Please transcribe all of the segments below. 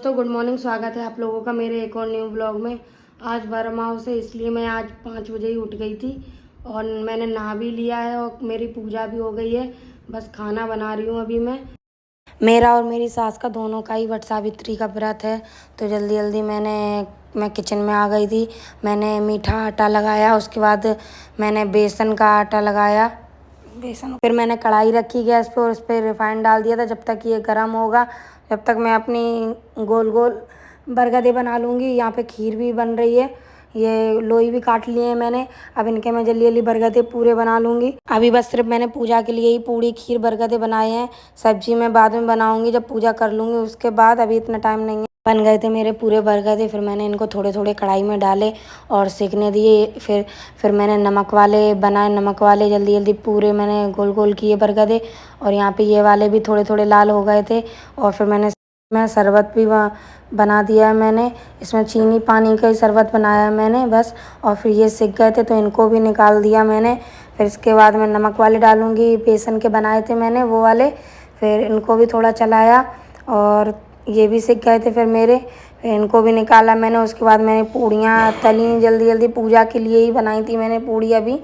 तो good morning, स्वागत है आप लोगों का मेरे एक और न्यू ब्लॉग में। आज वर्मा हाउस है, इसलिए मैं आज 5 बजे ही उठ गई थी और मैंने नहा भी लिया है और मेरी पूजा भी हो गई है। बस खाना बना रही हूँ अभी मैं। मेरा और मेरी सास का दोनों का ही वट सावित्री का व्रत है, तो जल्दी जल्दी मैं किचन में आ गई थी। मैंने मीठा आटा लगाया, उसके बाद मैंने बेसन का आटा लगाया, फिर मैंने कढ़ाई रखी गैस पे और उस पर रिफाइंड डाल दिया था। जब तक ये गर्म होगा, जब तक मैं अपनी गोल गोल बरगदे बना लूँगी। यहाँ पे खीर भी बन रही है, ये लोई भी काट लिए हैं मैंने। अब इनके मैं जल्दी जल्दी बरगदे पूरे बना लूँगी। अभी बस सिर्फ मैंने पूजा के लिए ही पूड़ी खीर बरगदे बनाए हैं। सब्जी मैं बाद में बनाऊँगी, जब पूजा कर लूँगी उसके बाद। अभी इतना टाइम नहीं है। बन गए थे मेरे पूरे बरगदे, फिर मैंने इनको थोड़े थोड़े कढ़ाई में डाले और सेकने दिए। फिर मैंने नमक वाले बनाए, नमक वाले जल्दी जल्दी पूरे मैंने गोल गोल किए बरगदे। और यहाँ पे ये वाले भी थोड़े थोड़े लाल हो गए थे। और फिर मैं शरबत भी बना दिया है मैंने। इसमें चीनी पानी का ही शरबत बनाया है मैंने बस। और फिर ये सिक गए थे तो इनको भी निकाल दिया मैंने। फिर इसके बाद मैं नमक वाले डालूँगी, बेसन के बनाए थे मैंने वो वाले। फिर इनको भी थोड़ा चलाया और ये भी सिक गए थे फिर इनको भी निकाला मैंने। उसके बाद मैंने पूड़ियाँ तली, जल्दी जल्दी पूजा के लिए ही बनाई थी मैंने पूड़ी अभी।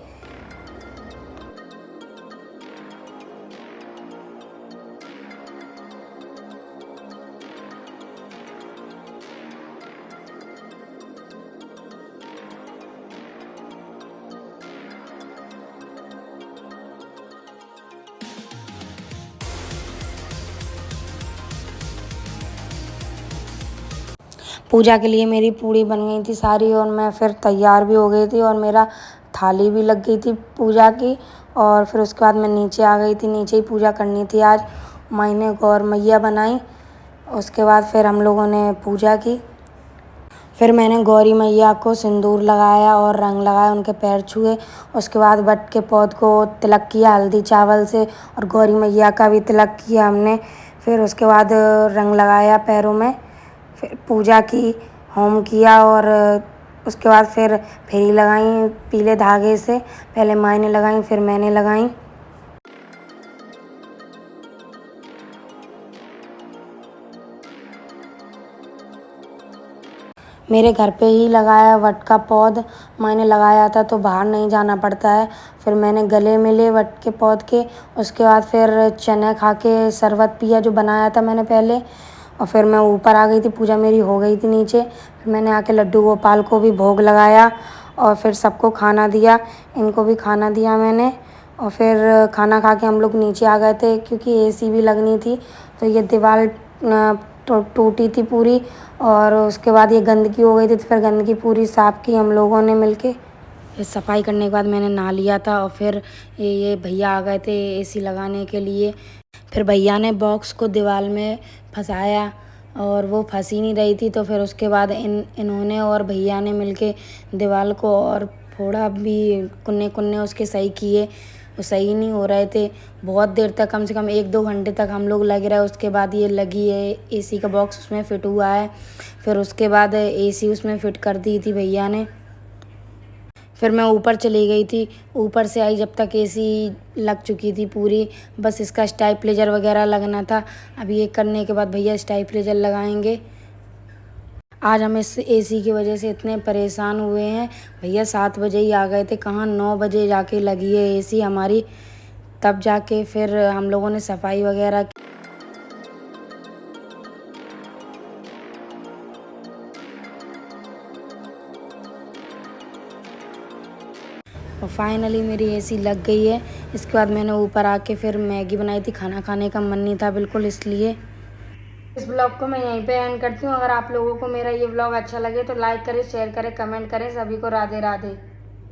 पूजा के लिए मेरी पूड़ी बन गई थी सारी और मैं फिर तैयार भी हो गई थी और मेरा थाली भी लग गई थी पूजा की। और फिर उसके बाद मैं नीचे आ गई थी, नीचे ही पूजा करनी थी आज। मैंने गौर मैया बनाई, उसके बाद फिर हम लोगों ने पूजा की। फिर मैंने गौरी मैया को सिंदूर लगाया और रंग लगाया, उनके पैर छुए। उसके बाद वट के पौध को तिलक किया हल्दी चावल से, और गौरी मैया का भी तिलक किया हमने। फिर उसके बाद रंग लगाया पैरों में, फिर पूजा की, होम किया। और उसके बाद फिर फेरी लगाई पीले धागे से। पहले माँ ने लगाई, फिर मैंने लगाई। मेरे घर पे ही लगाया वट का पौध, मैंने लगाया था तो बाहर नहीं जाना पड़ता है। फिर मैंने गले मिले वट के पौध के। उसके बाद फिर चने खा के शरबत पिया जो बनाया था मैंने पहले। और फिर मैं ऊपर आ गई थी, पूजा मेरी हो गई थी नीचे। फिर मैंने आके लड्डू गोपाल को भी भोग लगाया और फिर सबको खाना दिया, इनको भी खाना दिया मैंने। और फिर खाना खा के हम लोग नीचे आ गए थे क्योंकि एसी भी लगनी थी। तो ये दीवार टूटी थी पूरी और उसके बाद ये गंदगी हो गई थी, तो फिर गंदगी पूरी साफ़ की हम लोगों ने मिलके। फिर सफाई करने के बाद मैंने नहा लिया था और फिर ये भैया आ गए थे एसी लगाने के लिए। फिर भैया ने बॉक्स को दीवार में फंसाया और वो फंस ही नहीं रही थी, तो फिर उसके बाद इन्होंने और भैया ने मिलके दीवार को और फोड़ा भी, कुन्ने कुन्ने उसके सही किए। वो सही नहीं हो रहे थे बहुत देर तक, कम से कम 1-2 घंटे तक हम लोग लगे रहे। उसके बाद ये लगी है, एसी का बॉक्स उसमें फिट हुआ है। फिर उसके बाद एसी उसमें फिट कर दी थी भैया ने। फिर मैं ऊपर चली गई थी, ऊपर से आई जब तक एसी लग चुकी थी पूरी। बस इसका स्टेबलाइजर वगैरह लगना था। अभी ये करने के बाद भैया स्टेबलाइजर लगाएंगे। आज हम इस एसी की वजह से इतने परेशान हुए हैं। भैया 7 बजे ही आ गए थे, कहाँ 9 बजे जाके लगी है एसी हमारी। तब जाके फिर हम लोगों ने सफाई वगैरह की। और फाइनली मेरी एसी लग गई है। इसके बाद मैंने ऊपर आके फिर मैगी बनाई थी, खाना खाने का मन नहीं था बिल्कुल, इसलिए। इस ब्लॉग को मैं यहीं पे एंड करती हूँ। अगर आप लोगों को मेरा ये ब्लॉग अच्छा लगे तो लाइक करें, शेयर करें, कमेंट करें। सभी को राधे राधे।